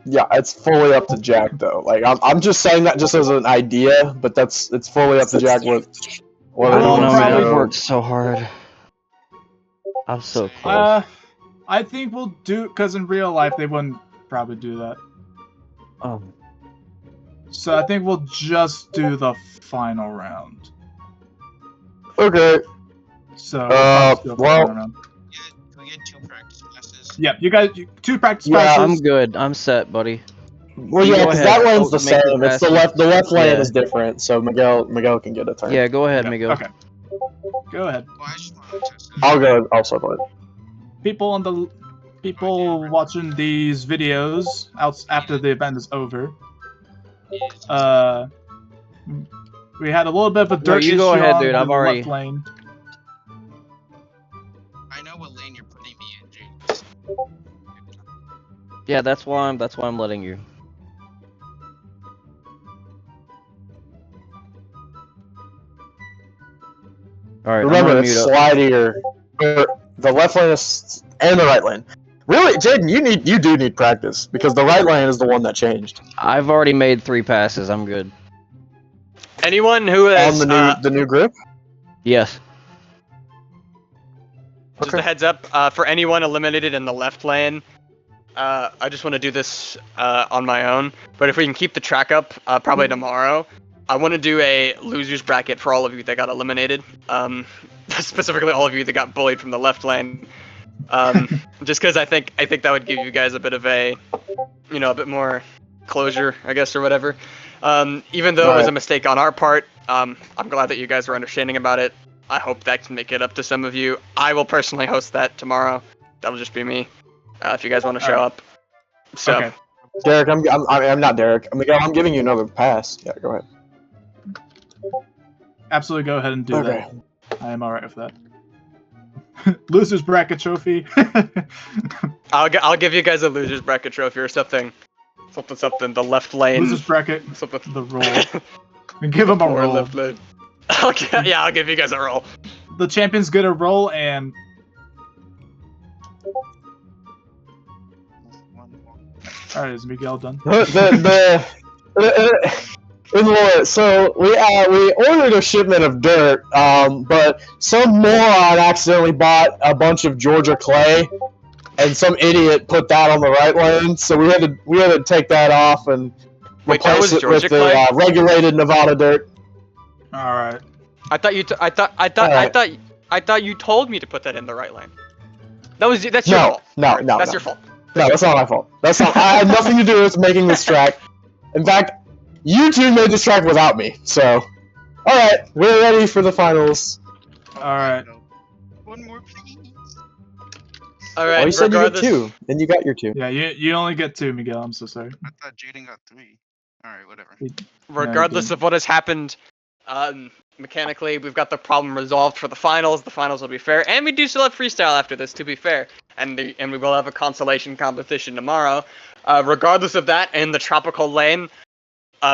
Speaker 3: Yeah, it's fully up to Jack though. Like I'm just saying that just as an idea, but it's fully up to Jack with what
Speaker 5: I don't know, man.
Speaker 1: probably-
Speaker 5: I've worked so hard. I'm so close.
Speaker 1: I think we'll do, because in real life they wouldn't probably do that. So I think we'll just do the final round.
Speaker 3: Okay.
Speaker 1: So
Speaker 3: well,
Speaker 1: final round. Yep, you guys, two practice
Speaker 3: Yeah,
Speaker 1: passes.
Speaker 5: I'm good. I'm set, buddy.
Speaker 3: Well,
Speaker 5: You
Speaker 3: yeah,
Speaker 5: go
Speaker 3: because
Speaker 5: ahead.
Speaker 3: that lane's the
Speaker 5: Make your
Speaker 3: same. It's the
Speaker 5: passes.
Speaker 3: left lane
Speaker 5: Yeah.
Speaker 3: is different, so Miguel can get a turn.
Speaker 5: Yeah, go ahead,
Speaker 1: Yeah,
Speaker 5: Miguel.
Speaker 1: okay. Go ahead.
Speaker 4: Well, I just want to test this.
Speaker 3: I'll go also play.
Speaker 1: People watching these videos out after the event is over. We had a little bit of a
Speaker 5: No,
Speaker 1: dirt
Speaker 5: you
Speaker 1: issue
Speaker 5: go ahead,
Speaker 1: on
Speaker 5: dude.
Speaker 1: the
Speaker 5: I've already.
Speaker 1: left lane.
Speaker 4: I know what lane you're putting me in, James.
Speaker 5: Yeah, that's why I'm letting you. All right, I'm
Speaker 3: Remember,
Speaker 5: gonna
Speaker 3: it's
Speaker 5: mute up.
Speaker 3: slidier. The left lane is and the right lane. Really, Jaden, you do need practice because the right lane is the one that changed
Speaker 5: I've already made 3 passes. I'm good.
Speaker 2: Anyone who
Speaker 3: on
Speaker 2: has
Speaker 3: the new grip.
Speaker 5: Yes.
Speaker 2: just
Speaker 3: Okay.
Speaker 2: a heads up for anyone eliminated in the left lane. I just want to do this on my own, but if we can keep the track up, probably tomorrow, I want to do a losers bracket for all of you that got eliminated. Specifically, all of you that got bullied from the left lane. Just because I think that would give you guys a bit of a bit more closure, I guess, or whatever. Even though it was a mistake on our part, I'm glad that you guys were understanding about it. I hope that can make it up to some of you. I will personally host that tomorrow. That'll just be me. If you guys want to show up. So.
Speaker 1: Okay.
Speaker 3: Derek, I'm not Derek. Miguel, I'm giving you another pass. Yeah, go ahead.
Speaker 1: Absolutely, go ahead and do
Speaker 3: Okay.
Speaker 1: that. I am alright with that. Losers bracket trophy.
Speaker 2: I'll give you guys a losers bracket trophy or something. Something. The left lane.
Speaker 1: Losers bracket.
Speaker 2: Something.
Speaker 1: The roll. And give them a
Speaker 2: Poor
Speaker 1: roll.
Speaker 2: left lane. Okay, yeah, I'll give you guys a roll.
Speaker 1: The champions get a roll, and alright, is Miguel done?
Speaker 3: So we ordered a shipment of dirt, but some moron accidentally bought a bunch of Georgia clay, and some idiot put that on the right lane. So we had to take that off and
Speaker 2: Wait, that was
Speaker 3: replace it
Speaker 2: Georgia
Speaker 3: with
Speaker 2: clay?
Speaker 3: the regulated Nevada dirt.
Speaker 1: All right.
Speaker 2: I thought you told me to put that in the right lane. That's your fault.
Speaker 3: No,
Speaker 2: That's your fault.
Speaker 3: No, that's not my fault. I had nothing to do with making this track. In fact, you two made this track without me. So, all right, we're ready for the finals.
Speaker 1: All right.
Speaker 4: One more, please.
Speaker 2: All right.
Speaker 3: Well, you said you get
Speaker 2: regardless,
Speaker 3: 2, and you got your 2.
Speaker 1: Yeah, you only get 2, Miguel. I'm so sorry.
Speaker 4: I thought Jaden got 3. Alright, whatever.
Speaker 2: regardless of what has happened, mechanically, we've got the problem resolved for the finals. The finals will be fair, and we do still have freestyle after this, to be fair. And we will have a consolation competition tomorrow. Regardless of that, in the tropical lane,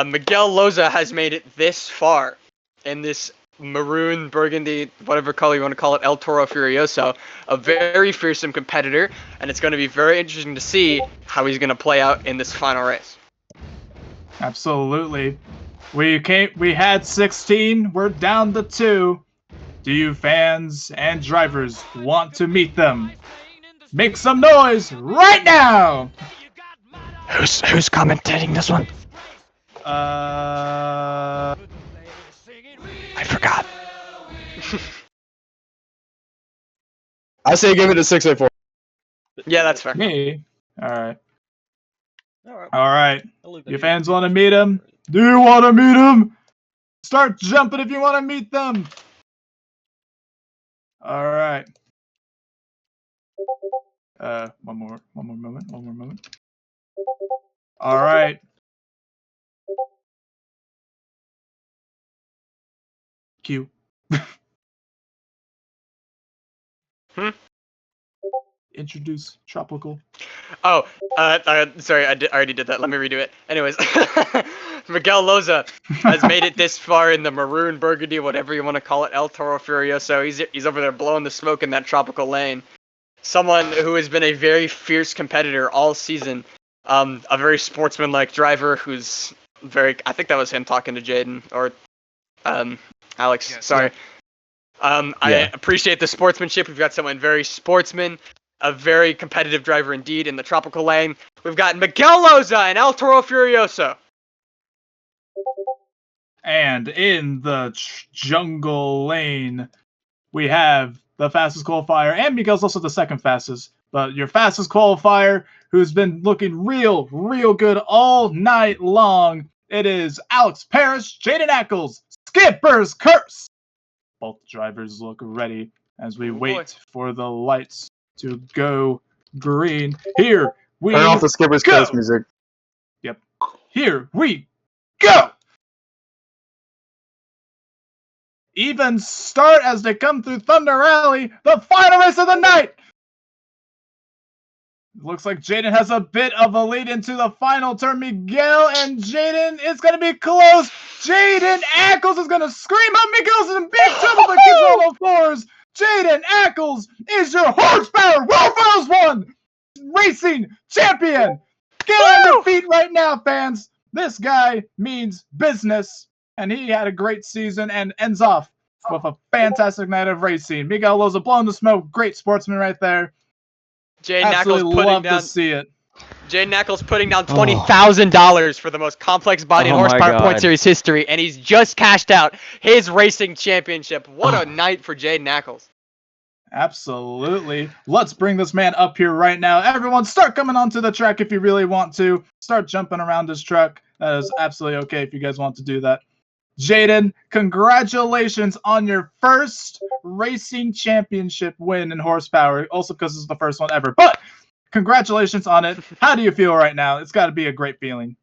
Speaker 2: Miguel Loza has made it this far in this maroon, burgundy, whatever color you want to call it, El Toro Furioso, a very fearsome competitor, and it's going to be very interesting to see how he's going to play out in this final race.
Speaker 1: Absolutely. We had 16. We're down to 2. Do you fans and drivers want to meet them? Make some noise right now.
Speaker 2: Who's commentating this one?
Speaker 1: I
Speaker 2: forgot.
Speaker 3: I say give it to 684.
Speaker 2: Yeah, that's fair.
Speaker 1: Me. All right.
Speaker 6: Alright.
Speaker 1: All right.
Speaker 6: I'll leave
Speaker 1: You
Speaker 6: that
Speaker 1: fans
Speaker 6: here.
Speaker 1: want to meet him? Do you want to meet him? Start jumping if you want to meet them. All right. One more moment. All right. Q. Introduce Tropical.
Speaker 2: Oh, sorry, I already did that. Let me redo it. Anyways, Miguel Loza has made it this far in the maroon, burgundy, whatever you want to call it, El Toro Furioso. He's over there blowing the smoke in that tropical lane. Someone who has been a very fierce competitor all season. A very sportsmanlike driver who's very. I think that was him talking to Jaden or Alex.
Speaker 4: Yes.
Speaker 2: Sorry. I appreciate the sportsmanship. We've got someone very sportsman. A very competitive driver indeed in the tropical lane. We've got Miguel Loza and El Toro Furioso.
Speaker 1: And in the jungle lane, we have the fastest qualifier, and Miguel's also the second fastest. But your fastest qualifier, who's been looking real good all night long, it is Alex Parrish, Jaden Ackles, Skipper's Curse. Both drivers look ready as we wait for the lights to go green. Here we
Speaker 3: Turn off the Skipper's
Speaker 1: go.
Speaker 3: Curse music.
Speaker 1: Yep. Here we go. Even start as they come through Thunder Alley, the final race of the night. Looks like Jaden has a bit of a lead into the final turn. Miguel and Jaden, it's going to be close. Jaden Ackles is going to scream up. Miguel's in big trouble, but keeps on all fours. Jaden Ackles is your horsepower World Finals 1 racing champion. Get on your feet right now, fans. This guy means business, and he had a great season and ends off with a fantastic night of racing. Miguel Loza blowing the smoke. Great sportsman right there.
Speaker 2: Jaden
Speaker 1: Absolutely
Speaker 2: Ackles putting
Speaker 1: love
Speaker 2: down.
Speaker 1: to see it.
Speaker 2: Jaden Ackles putting down $20,000 for the most complex body in
Speaker 5: Oh my
Speaker 2: horsepower point
Speaker 5: God.
Speaker 2: series history, and he's just cashed out his racing championship. What a night for Jaden Ackles.
Speaker 1: Absolutely. Let's bring this man up here right now. Everyone, start coming onto the track if you really want to. Start jumping around this truck. That is absolutely okay if you guys want to do that. Jaden, congratulations on your first racing championship win in horsepower. Also because it's the first one ever. But congratulations on it. How do you feel right now? It's got to be a great feeling.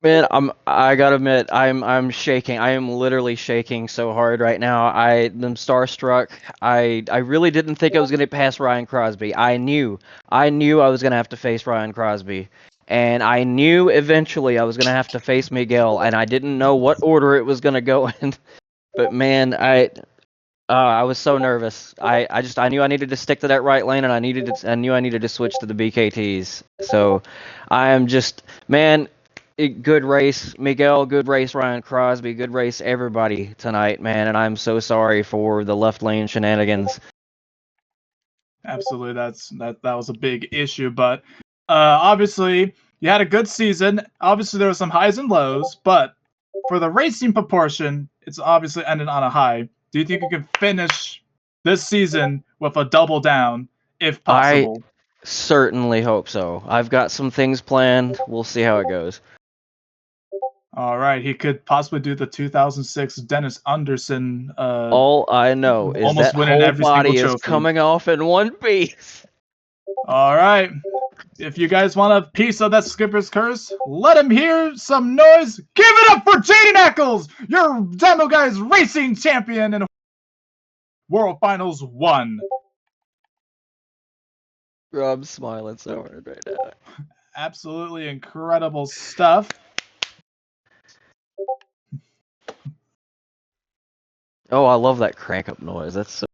Speaker 5: Man, I gotta admit, I'm shaking. I am literally shaking so hard right now. I'm starstruck. I really didn't think I was gonna pass Ryan Crosby. I knew I was gonna have to face Ryan Crosby, and I knew eventually I was gonna have to face Miguel, and I didn't know what order it was gonna go in. But man, I was so nervous. I knew I needed to stick to that right lane, and I knew I needed to switch to the BKTs. So, I am just, man. Good race, Miguel. Good race, Ryan Crosby. Good race, everybody tonight, man. And I'm so sorry for the left lane shenanigans.
Speaker 1: Absolutely, that was a big issue, but obviously you had a good season. Obviously there were some highs and lows, but for the racing proportion, it's obviously ended on a high. Do you think you can finish this season with a double down, if possible?
Speaker 5: Certainly hope so. I've got some things planned. We'll see how it goes.
Speaker 1: All right, he could possibly do the 2006 Dennis Anderson.
Speaker 5: All I know is
Speaker 1: almost
Speaker 5: that
Speaker 1: winning
Speaker 5: whole
Speaker 1: every single
Speaker 5: body is
Speaker 1: trophy.
Speaker 5: coming off in one piece.
Speaker 1: All right. If you guys want a piece of that Skipper's Curse, let him hear some noise. Give it up for Jaden Ackles, your Demo Guys racing champion in World Finals 1.
Speaker 5: Bro, I'm smiling so hard right now.
Speaker 1: Absolutely incredible stuff.
Speaker 5: Oh, I love that crank up noise. That's so